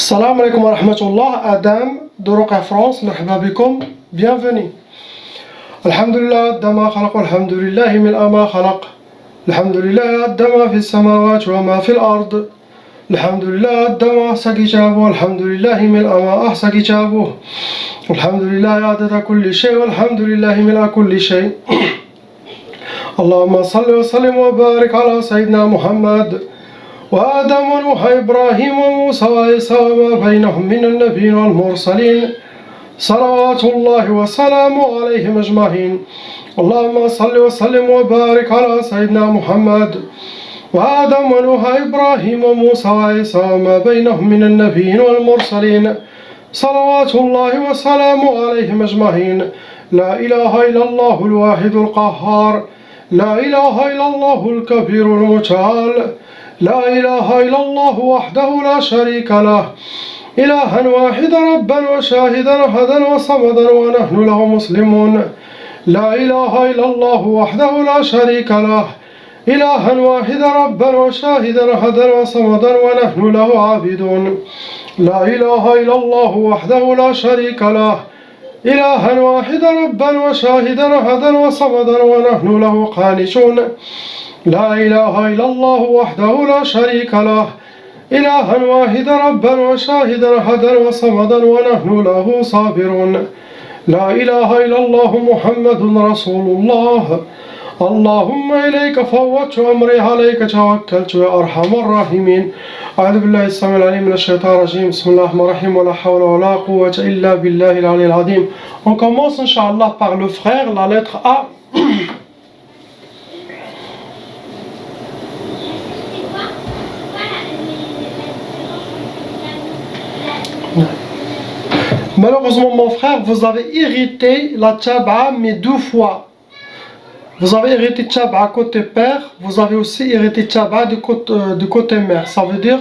Salam alaikum wa rahmatullah, Adam de Roca France, مرحبا بكم, bienvenue. Alhamdulillah, Dama khalaq, alhamdulillah, mil'a ma khalaq. Alhamdulillah, Dama fi samawat wa ma fi al-ard. Alhamdulillah, Dama ahsa kitabu, alhamdulillah, mil'a ma ahsa kitabu. Alhamdulillah, adada kulli shay, walhamdulillah, mil'a kulli shay. اللهم صل وسلم وبارك على سيدنا محمد وآدم ونوح إبراهيم وموسى وعيسى وما بينهم من النبيين والمرسلين صلوات الله وسلامه عليهم أجمعين. اللهم صل وسلم وبارك على سيدنا محمد وآدم ونوح إبراهيم وموسى وعيسى وما بينهم من النبيين والمرسلين صلوات الله وسلامه عليهم أجمعين. لا إله إلا الله الواحد القهار، لا إله إلا الله الكبير المتعال، لا إله إلا الله وحده لا شريك له، إلها واحدا ربا وشاهدا أحدا وصمدا ونحن له مسلمون. لا إله إلا الله وحده لا شريك له، إلها واحدا ربا وشاهدا أحدا وصمدا ونحن له عابدون. لا إله إلا الله وحده لا شريك له، إلها واحدا ربا وشاهدا أحدا وصمدا ونحن له قانتون. لا إله إلا الله وحده لا شريك له، إلها واحدا ربا وشاهدا أحدا وصمدا ونحن له صابرون. لا إله إلا الله محمد رسول الله. اللهم إليك فوضت أمري عليك توكلت يا أرحم الراحمين. أعوذ بالله السميع العليم من الشيطان الرجيم. بسم الله الرحمن الرحيم ولا حول ولا قوة إلا بالله العلي العظيم. On commence Inch'Allah par le frère, la lettre A. Malheureusement mon frère, vous avez hérité la tchaba mais 2 fois. Vous avez hérité tchaba côté père, vous avez aussi hérité tchaba de côté mère. Ça veut dire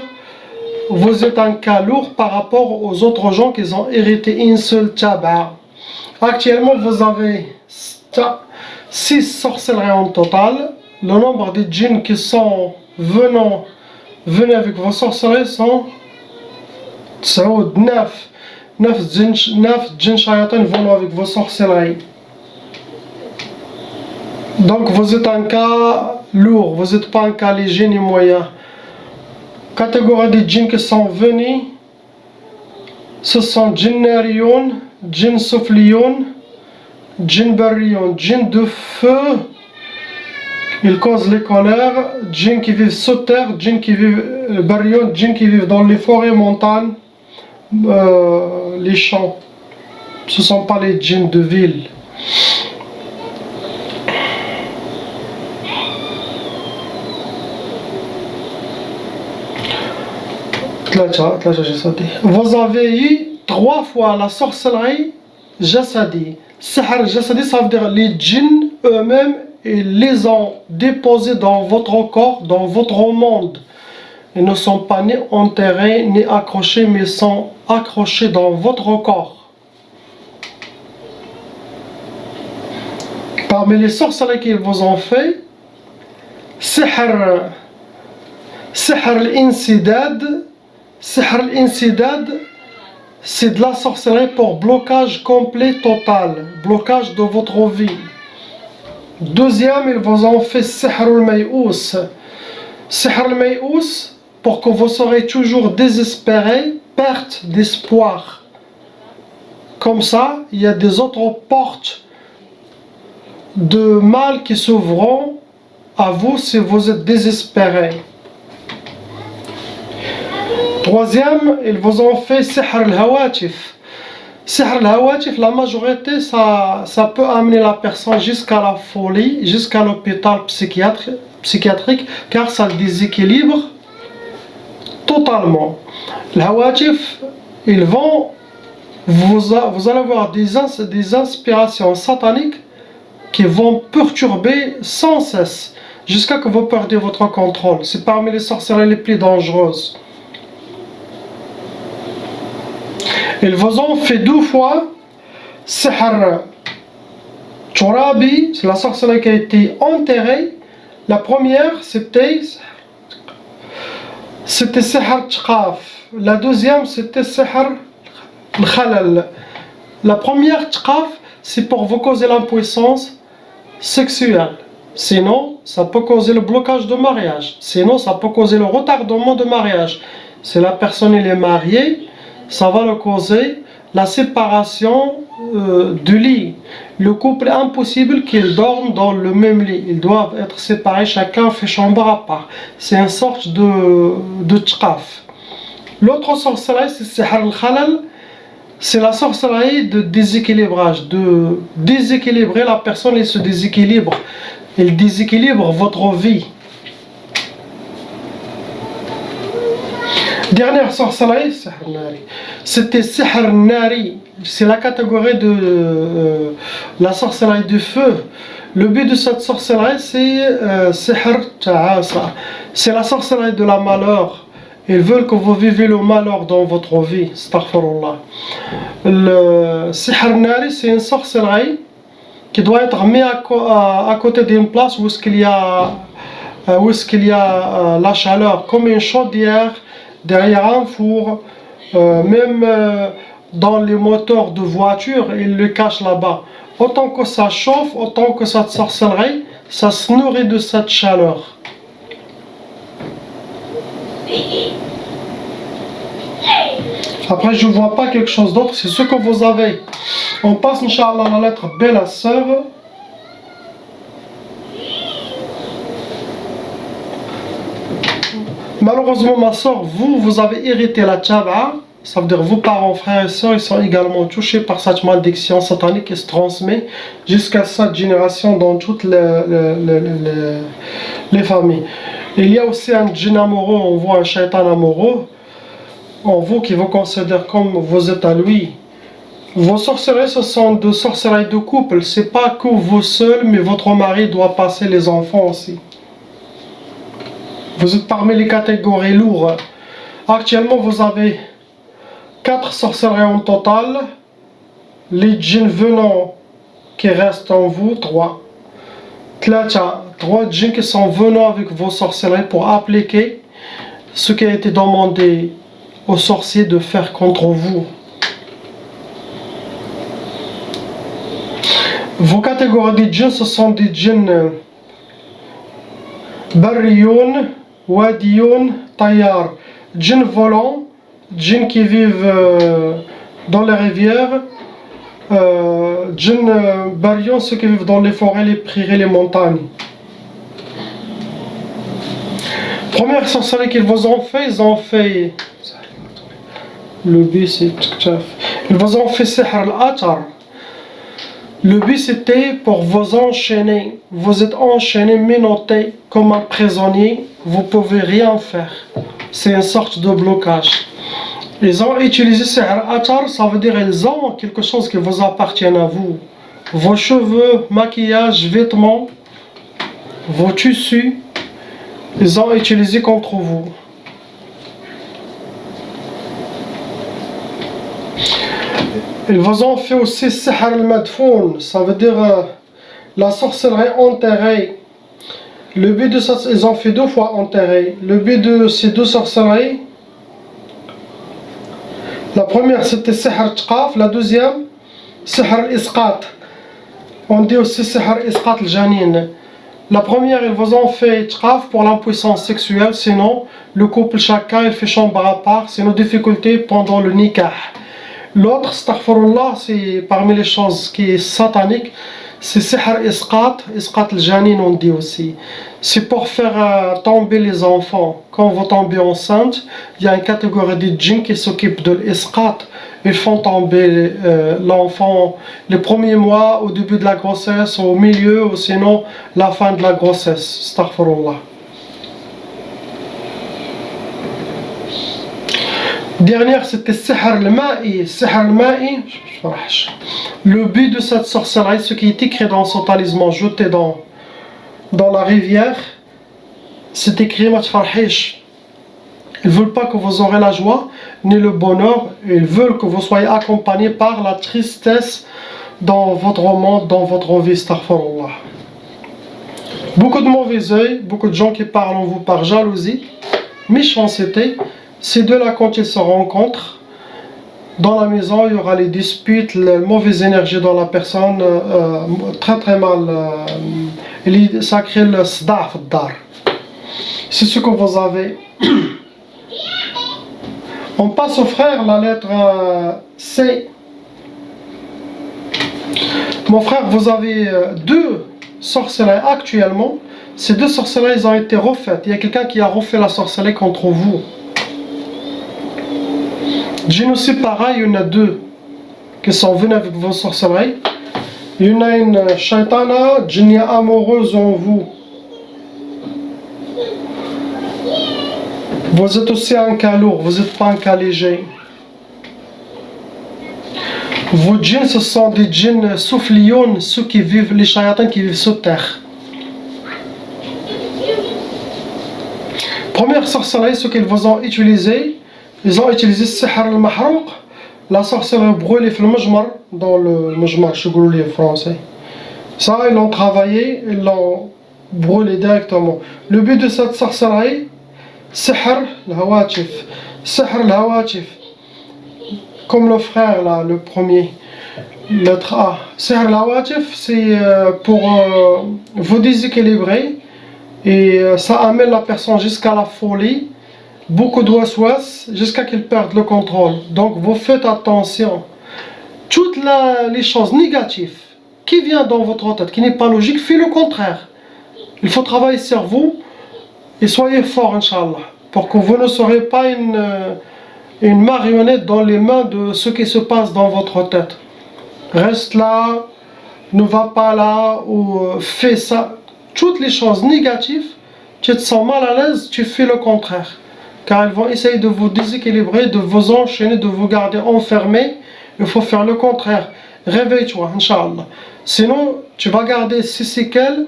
vous êtes un cas lourd par rapport aux autres gens qui ont hérité une seule tchaba. Actuellement vous avez 6 sorcelleries en total. Le nombre de djinns qui sont venus avec vos sorcelleries sont 9 djinns shayatin venus avec vos sorcelleries. Donc vous êtes un cas lourd, vous n'êtes pas un cas léger ni moyen. Catégorie des djinns qui sont venus, ce sont djinnariyoun, djinn soufliyoun, djinn barriyoun, djinn de feu, ils causent les colères, djinn qui vivent sous terre, djinn qui vivent barriyoun, djinn qui vivent dans les forêts, montagnes, les champs. Ce ne sont pas les djinns de ville. Vous avez eu 3 fois la sorcellerie jassadi. Sihr jassadi, ça veut dire les djinns eux-mêmes, ils les ont déposés dans votre corps, dans votre monde. Ils ne sont pas ni enterrés ni accrochés, mais sont accrochés dans votre corps. Parmi les sorcelleries qu'ils vous ont fait, Sihr al-insidad. Sihr al-insidad, c'est de la sorcellerie pour blocage complet total, blocage de votre vie. Deuxième, ils vous ont fait Sihr al-may'ous. Sihr al-may'ous, pour que vous serez toujours désespéré, perte d'espoir. Comme ça, il y a des autres portes de mal qui s'ouvriront à vous si vous êtes désespéré. Troisième, ils vous ont fait Sihr al-hawatif. Sihr al-hawatif, la majorité, ça peut amener la personne jusqu'à la folie, jusqu'à l'hôpital psychiatrique, car ça le déséquilibre totalement. L'hawatif, ils vont, vous allez avoir des inspirations sataniques qui vont perturber sans cesse, jusqu'à que vous perdiez votre contrôle. C'est parmi les sorcelleries les plus dangereuses. Ils vous ont fait 2 fois Sihr Turabi, c'est la sorcellerie qui a été enterrée. La première c'était c'était sihr tqaf. La deuxième, c'était sihr al-khalal. La première tqaf, c'est pour vous causer l'impuissance sexuelle. Sinon, ça peut causer le blocage de mariage. Sinon, ça peut causer le retardement de mariage. Si la personne elle est mariée, ça va le causer la séparation du lit. Le couple est impossible qu'ils dorment dans le même lit. Ils doivent être séparés, chacun fait chambre à part. C'est une sorte de tqaf. L'autre sorcellerie, c'est sihr al-khalal. C'est la sorcellerie de déséquilibrage, de déséquilibrer la personne et se déséquilibre. Il déséquilibre votre vie. Dernière sorcellerie, c'était sihr nari. C'est la catégorie de la sorcellerie du feu. Le but de cette sorcellerie, c'est sihr ta'asa. C'est la sorcellerie de la malheur. Ils veulent que vous vivez le malheur dans votre vie. Astaghfirullah. Le sihr nari, c'est une sorcellerie qui doit être mise à côté d'une place où il y a la chaleur, comme une chaudière derrière un four, même dans les moteurs de voiture, ils le cachent là-bas. Autant que ça chauffe, autant que cette sorcellerie, ça se nourrit de cette chaleur. Après, je ne vois pas quelque chose d'autre, c'est ce que vous avez. On passe, Inch'Allah, à la lettre B, la sœur. Malheureusement, ma soeur, vous avez hérité la tchaba'a. Ça veut dire vos parents, frères et sœurs, ils sont également touchés par cette malédiction satanique qui se transmet jusqu'à cette génération dans toutes les familles. Il y a aussi un djinn amoureux, on voit un shaitan amoureux en vous qui vous considère comme vous êtes à lui. Vos sorcelleries, ce sont des sorcelleries de couple. C'est pas que vous seul, mais votre mari doit passer les enfants aussi. Vous êtes parmi les catégories lourdes. Actuellement, vous avez 4 sorcelleries en total. Les djinns venants qui restent en vous, 3. 3 djinns qui sont venants avec vos sorcelleries pour appliquer ce qui a été demandé aux sorciers de faire contre vous. Vos catégories de djinns, ce sont des djinns barriyoun, wadiyoun, tayyar. Djinns volants, djinns qui vivent dans les rivières, djinns barriyoun, ceux qui vivent dans les forêts, les prairies, les montagnes. Première sorcellerie qu'ils vous ont fait, ils ont fait le but c'est ils vous ont fait sihr al-atar. Le but c'était pour vous enchaîner. Vous êtes enchaîné, menotté comme un prisonnier. Vous pouvez rien faire. C'est une sorte de blocage. Ils ont utilisé sihr al-atar, ça veut dire ils ont quelque chose qui vous appartient à vous. Vos cheveux, maquillage, vêtements, vos tissus, ils ont utilisé contre vous. Ils vous ont fait aussi sihr al-madfoun, ça veut dire la sorcellerie enterrée. Le but de ça, ils ont fait 2 fois enterré. Le but de ces 2 sorcelleries, la première c'était sihr tqaf, la deuxième sihr al-isqat. On dit aussi sihr al-isqat al-janin. La première, ils vous ont fait tqaf pour l'impuissance sexuelle, sinon le couple chacun il fait chambre à part, c'est nos difficultés pendant le nikah. L'autre, astaghfirullah, c'est parmi les choses qui est satanique, c'est sihr isqat al-janin on dit aussi. C'est pour faire tomber les enfants. Quand vous tombez enceinte, il y a une catégorie de djinns qui s'occupe de l'isqat. Ils font tomber l'enfant les premiers mois, au début de la grossesse, au milieu, ou sinon la fin de la grossesse. Astaghfirullah. Dernière, c'était sihr al-ma'i. Sihr al-ma'i, le but de cette sorcellerie, ce qui est écrit dans son talisman, jeté dans la rivière, c'est écrit ma tfarhish. Ils ne veulent pas que vous aurez la joie ni le bonheur, ils veulent que vous soyez accompagné par la tristesse dans votre monde, dans votre vie. Astaghfirullah. Beaucoup de mauvais œil, beaucoup de gens qui parlent en vous par jalousie. méchanceté. Ces deux-là, quand ils se rencontrent dans la maison, il y aura les disputes, la mauvaise énergie dans la personne, très très mal. Ça crée le sda' fi dar. C'est ce que vous avez. On passe au frère, la lettre C. Mon frère, vous avez deux sorcelleries actuellement. Ces deux sorcelleries ont été refaites. Il y a quelqu'un qui a refait la sorcellerie contre vous. Djinn aussi pareil, il y en a deux qui sont venus avec vos sorcelleries. Il y en a une shaitana, djinnia amoureuse en vous. Vous êtes aussi un cas lourd, vous n'êtes pas un cas léger. Vos djinns, ce sont des djinns souffliones, ceux qui vivent, les shayatans qui vivent sous terre. Première sorcellerie, ce qu'ils vous ont utilisé, ils ont utilisé sihr al-mahrouq, la sorcellerie brûlée dans le mujmar, dans le mujmar, je dis en français. Ça, ils l'ont travaillé, ils l'ont brûlé directement. Le but de cette sorcellerie, sihr al-hawatif. Sihr al-hawatif. Comme le frère là, le premier, lettre A. Sihr al-hawatif, c'est pour vous déséquilibrer et ça amène la personne jusqu'à la folie, beaucoup de waswas, jusqu'à qu'il perde le contrôle. Donc vous faites attention. Toutes les choses négatives qui viennent dans votre tête, qui n'est pas logique, faites le contraire. Il faut travailler sur vous et soyez fort, Inch'Allah, pour que vous ne serez pas une marionnette dans les mains de ce qui se passe dans votre tête. Reste là, ne va pas là, ou fais ça. Toutes les choses négatives, tu te sens mal à l'aise, tu fais le contraire. Car elles vont essayer de vous déséquilibrer, de vous enchaîner, de vous garder enfermé. Il faut faire le contraire. Réveille-toi, Inch'Allah. Sinon, tu vas garder ces séquelles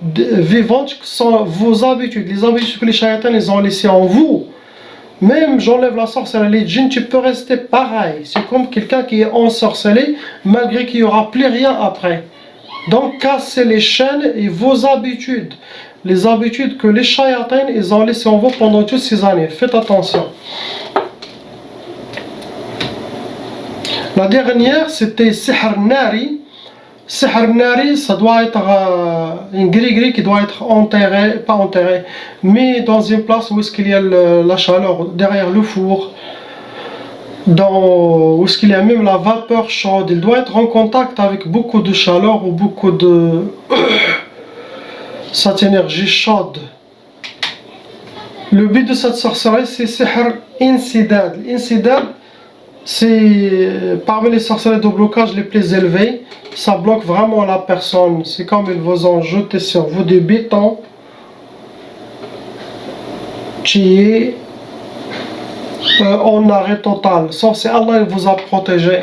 vivantes qui sont vos habitudes. Les habitudes que les shayatans les ont laissées en vous. Même j'enlève la sorcellerie, les djinns, tu peux rester pareil. C'est comme quelqu'un qui est ensorcelé, malgré qu'il n'y aura plus rien après. Donc cassez les chaînes et vos habitudes. Les habitudes que les shayatans ils ont laissées en vous pendant toutes ces années. Faites attention. La dernière, c'était sihr nari. Sihr nari, ça doit être une gris-gris qui doit être enterré, pas enterré, mais dans une place où est-ce qu'il y a la chaleur, derrière le four, où est-ce qu'il y a même la vapeur chaude. Il doit être en contact avec beaucoup de chaleur ou beaucoup de cette énergie chaude. Le but de cette sorcellerie, c'est sihr insidad. Insidad, c'est parmi les sorcelleries de blocage les plus élevées. Ça bloque vraiment la personne. C'est comme ils vous ont jeté sur vous des bétons qui est en arrêt total. Sauf si Allah vous a protégé.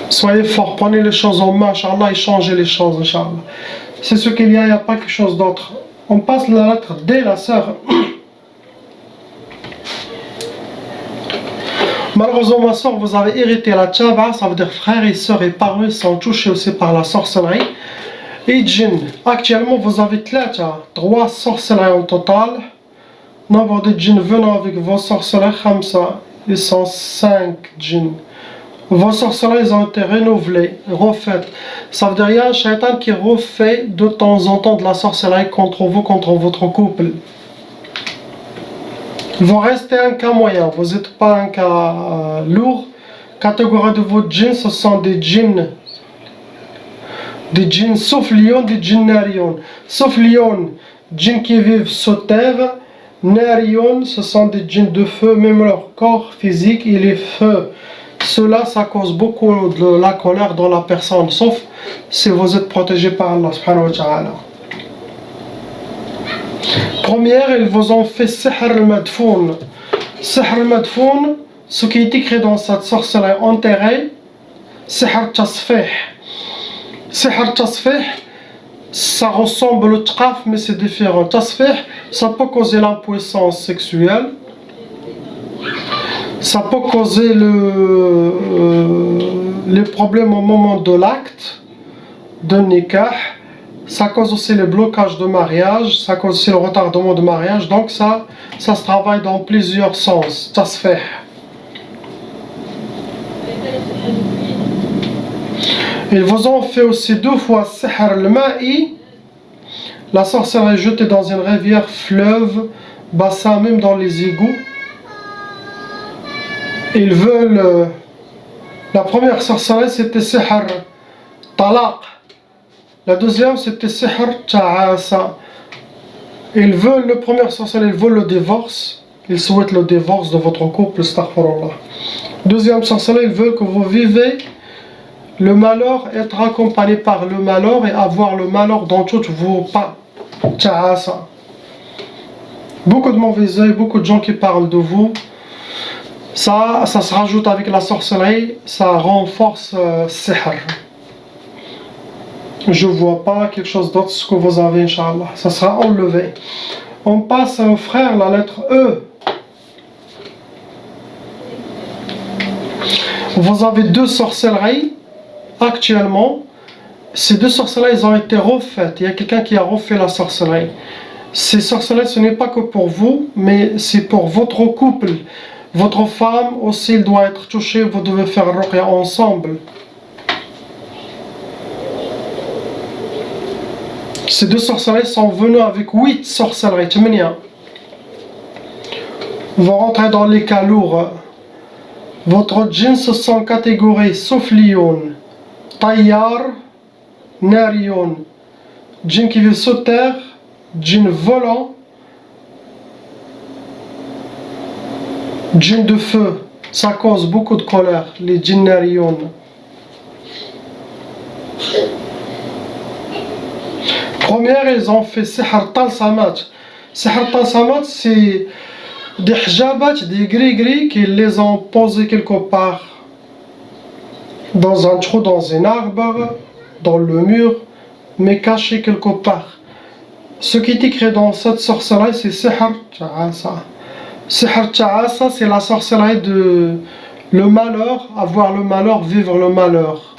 Soyez forts, prenez les choses en main, Inch'Allah, et changez les choses, Inch'Allah. C'est ce qu'il y a, il n'y a pas quelque chose d'autre. On passe la lettre D, la sœur. Malheureusement, ma soeur, vous avez hérité la tchaba, ça veut dire frères et sœurs et parents sont touchés aussi par la sorcellerie. Et djinn, actuellement vous avez trois sorcelleries en total. Nombre de djinns venant avec vos sorcelleries, khamsa, ils sont 5 djinns. Vos sorcelleries ils ont été renouvelées, refaites. Ça veut dire qu'il y a un shaitan qui refait de temps en temps de la sorcellerie contre vous, contre votre couple. Vous restez un cas moyen, vous n'êtes pas un cas lourd. Catégorie de vos djinns, ce sont des djinns sauf lion, des djinns narion. Sauf lion, djinns qui vivent sous terre. Narion, ce sont des djinns de feu, même leur corps physique il est feu. Cela, ça cause beaucoup de la colère dans la personne, sauf si vous êtes protégé par Allah subhanahu wa ta'ala. Première, ils vous ont fait sihr al-madfoun. Sihr al-madfoun, ce qui est écrit dans cette sorcellerie enterrée, sihr tasfih. Sihr tasfih, ça ressemble au traf, mais c'est différent. Tasfih, ça peut causer l'impuissance sexuelle. Ça peut causer les problèmes au moment de l'acte, de nikah. ça cause aussi le blocage de mariage, ça cause aussi le retardement de mariage, donc ça se travaille dans plusieurs sens, ça se fait. Ils vous ont fait aussi 2 fois sihr al-ma'i, la sorcellerie jetée dans une rivière, fleuve, bassin, même dans les égouts. Ils veulent, la première sorcellerie c'était sihr talaq, la deuxième c'était sihr ta'asa. Ils veulent, le premier sorcellerie, ils veulent le divorce, ils souhaitent le divorce de votre couple, astaghfirullah. Deuxième sorcellerie, ils veulent que vous vivez le malheur, être accompagné par le malheur et avoir le malheur dans toutes vos pas. Ta'asa. Beaucoup de mauvais œil, beaucoup de gens qui parlent de vous. Ça se rajoute avec la sorcellerie, ça renforce sihr. Je ne vois pas quelque chose d'autre ce que vous avez, Inch'Allah. Ça sera enlevé. On passe au frère, la lettre E. Vous avez 2 sorcelleries actuellement. Ces 2 sorcelleries, elles ont été refaites. Il y a quelqu'un qui a refait la sorcellerie. Ces sorcelleries, ce n'est pas que pour vous, mais c'est pour votre couple. Votre femme aussi, elle doit être touchée. Vous devez faire ruqya ensemble. Ces 2 sorcelleries sont venues avec 8 sorcelleries. Vous rentrez dans les cas lourds. Votre djinn se sont catégorisés sauf lion, tayyar, narion, djinn qui vit sur terre, djinn volant, djinn de feu. Ça cause beaucoup de colère, les djinns narion. Première, ils ont fait sihr talsamat. Sihr talsamat, c'est des hijabat, des gris-gris qui les ont posés quelque part dans un trou, dans un arbre, dans le mur, mais cachés quelque part. Ce qui est écrit dans cette sorcellerie, c'est sihr ta'asa. Sihr ta'asa, c'est la sorcellerie de le malheur, avoir le malheur, vivre le malheur.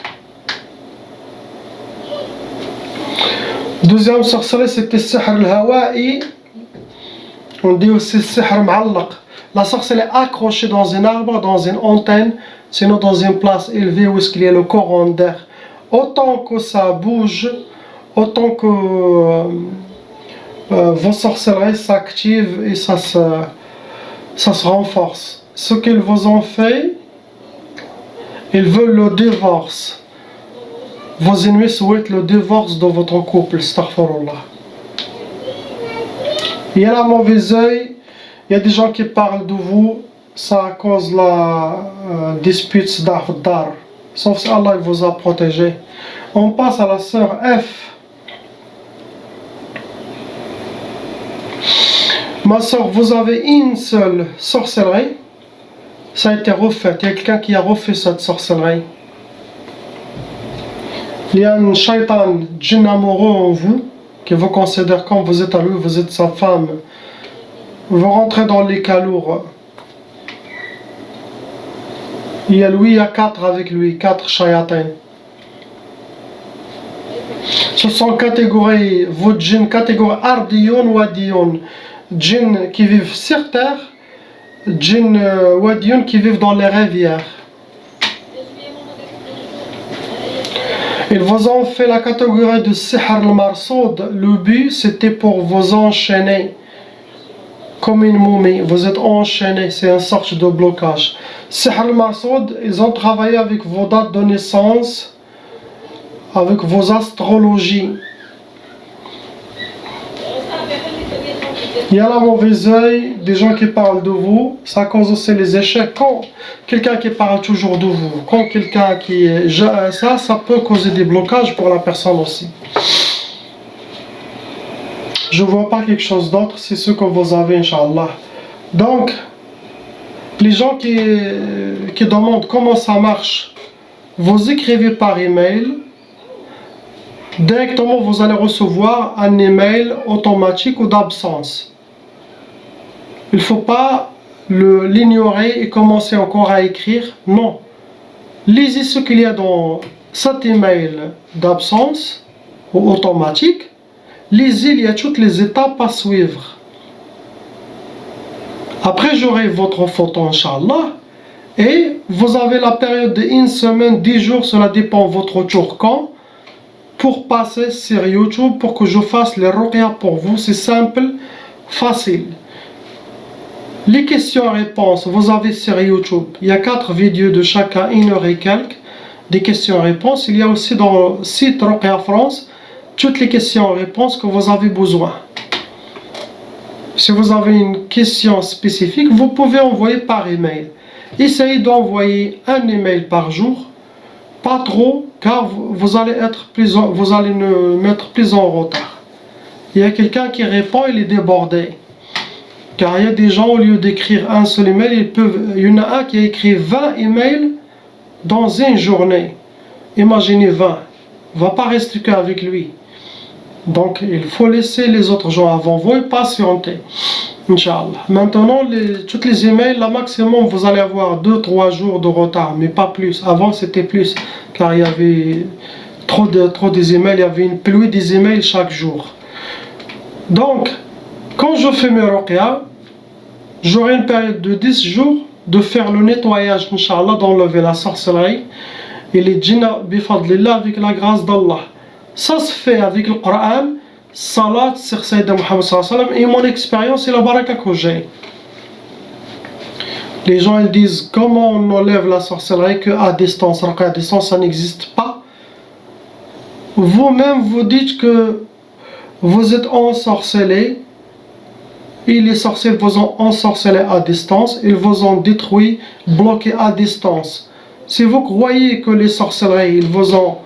Deuxième sorcellerie, c'était sihr al-hawa'i. On dit aussi sihr ma'allaq. La sorcellerie est accrochée dans un arbre, dans une antenne, sinon dans une place élevée où il y a le courant d'air. Autant que ça bouge, autant que vos sorcelleries s'activent et ça se renforce. Ce qu'ils vous ont fait, ils veulent le divorce. Vos ennemis souhaitent le divorce de votre couple, astaghfirullah. Il y a la mauvaise œil, il y a des gens qui parlent de vous, ça cause la dispute d'Ar. Sauf si Allah vous a protégé. On passe à la sœur F. Ma sœur, vous avez une seule sorcellerie, ça a été refait. Il y a quelqu'un qui a refait cette sorcellerie. Il y a un shaitan, djinn amoureux en vous, qui vous considère comme vous êtes à lui, vous êtes sa femme. Vous rentrez dans les cas lourds. Il y a lui, il y a 4 avec lui, 4 shayatins. Ce sont catégories, vos djinns, catégorie ardiyon ou adiyon. Djinns qui vivent sur terre, djinns wadiyon qui vivent dans les rivières. Ils vous ont fait la catégorie de sihr al-marsoud. Le but, c'était pour vous enchaîner. Comme une momie, vous êtes enchaîné, c'est une sorte de blocage. Sihr al-marsoud, ils ont travaillé avec vos dates de naissance, avec vos astrologies. Il y a la mauvaise œil, des gens qui parlent de vous, ça cause aussi les échecs. Quand quelqu'un qui parle toujours de vous, quand quelqu'un qui... Ça peut causer des blocages pour la personne aussi. Je ne vois pas quelque chose d'autre, c'est ce que vous avez, Inch'Allah. Donc, les gens qui demandent comment ça marche, vous écrivez par email. Directement, vous allez recevoir un email automatique ou d'absence. Il ne faut pas l'ignorer et commencer encore à écrire. Non. Lisez ce qu'il y a dans cet email d'absence ou automatique, lisez, il y a toutes les étapes à suivre. Après, j'aurai votre photo, Inch'Allah, et vous avez la période de 1 semaine, 10 jours, cela dépend de votre jour quand, pour passer sur YouTube, pour que je fasse les ruqya pour vous. C'est simple, facile. Les questions-réponses, vous avez sur YouTube, il y a 4 vidéos de chacun, 1 heure et quelques, des questions-réponses. Il y a aussi dans le site Ruqya France, toutes les questions-réponses que vous avez besoin. Si vous avez une question spécifique, vous pouvez envoyer par email. Essayez d'envoyer un email par jour, pas trop, car vous allez me mettre plus en retard. Il y a quelqu'un qui répond, il est débordé. Car il y a des gens, au lieu d'écrire un seul email, il y en a un qui a écrit 20 emails dans une journée. Imaginez 20. Il ne va pas rester qu'avec lui. Donc il faut laisser les autres gens avant vous et patienter. Inch'Allah. Maintenant, toutes les emails, la maximum, vous allez avoir 2-3 jours de retard, mais pas plus. Avant, c'était plus, car il y avait trop des emails, il y avait une pluie des emails chaque jour. Donc, quand je fais mes ruqya, j'aurai une période de 10 jours de faire le nettoyage, Inch'Allah, d'enlever la sorcellerie et les djinns, bifadlillah, avec la grâce d'Allah. Ça se fait avec le Coran, salat sur Sayyidina Muhammad sallallahu alayhi wa sallam, et mon expérience et la baraka que j'ai. Les gens ils disent comment on enlève la sorcellerie qu'à distance, ruqya à distance, ça n'existe pas. Vous-même vous dites que vous êtes ensorcelé, et les sorciers vous ont ensorcelé à distance, ils vous ont détruit, bloqué à distance. Si vous croyez que les sorcelleries ils vous ont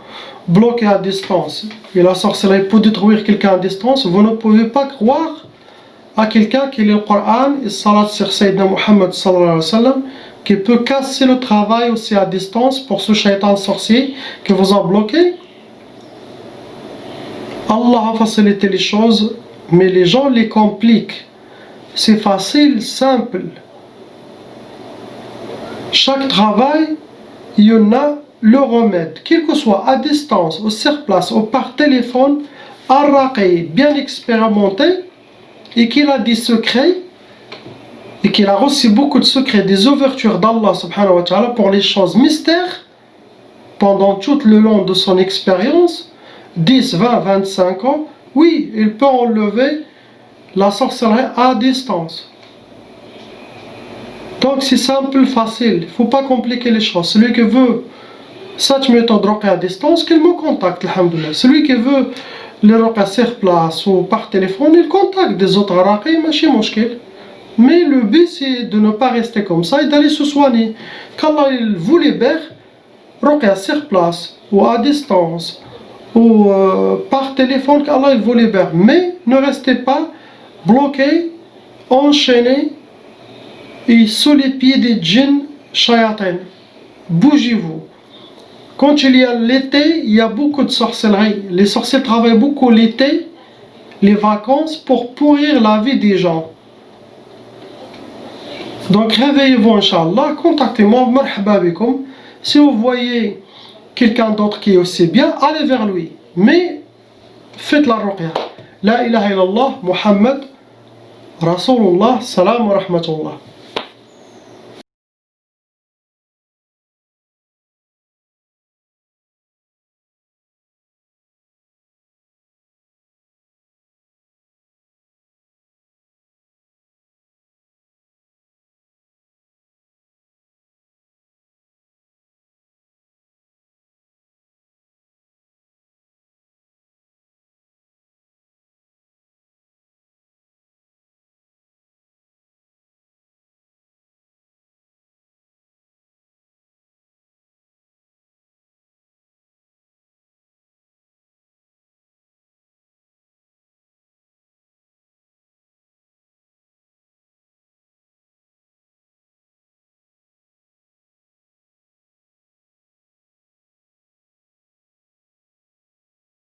bloqué à distance, et la sorcellerie peut détruire quelqu'un à distance, vous ne pouvez pas croire à quelqu'un qui lit le Coran et salat sur Sayyidina Muhammad sallallahu alayhi wa sallam, qui peut casser le travail aussi à distance pour ce shaitan sorcier qui vous a bloqué. Allah a facilité les choses, mais les gens les compliquent. C'est facile, simple. Chaque travail, il y en a le remède, quel que soit à distance, ou sur place, ou par téléphone, un raqi bien expérimenté, et qu'il a des secrets, et qu'il a reçu beaucoup de secrets, des ouvertures d'Allah subhanahu wa ta'ala pour les choses mystères, pendant tout le long de son expérience, 10, 20, 25 ans, oui, il peut enlever la sorcellerie à distance. Donc c'est simple, facile, il ne faut pas compliquer les choses. Celui qui veut cette méthode ruqya à distance, qu'il me contacte, alhamdoulilah. Celui qui veut les ruqya sur place ou par téléphone, il contacte des autres raqis, machi moshkil. Mais le but c'est de ne pas rester comme ça et d'aller se soigner. Qu'Allah il vous libère, ruqya sur place ou à distance ou par téléphone, qu'Allah il vous libère. Mais ne restez pas bloqué, enchaîné et sous les pieds des djinns shayatin. Bougez-vous. Quand il y a l'été, il y a beaucoup de sorcellerie. Les sorciers travaillent beaucoup l'été, les vacances, pour pourrir la vie des gens. Donc réveillez-vous, Inch'Allah, contactez-moi, marhaba bikoum. Si vous voyez quelqu'un d'autre qui est aussi bien, allez vers lui. Mais faites la ruqya. La ilaha illallah, Muhammad, Rasulullah, salam wa rahmatullah.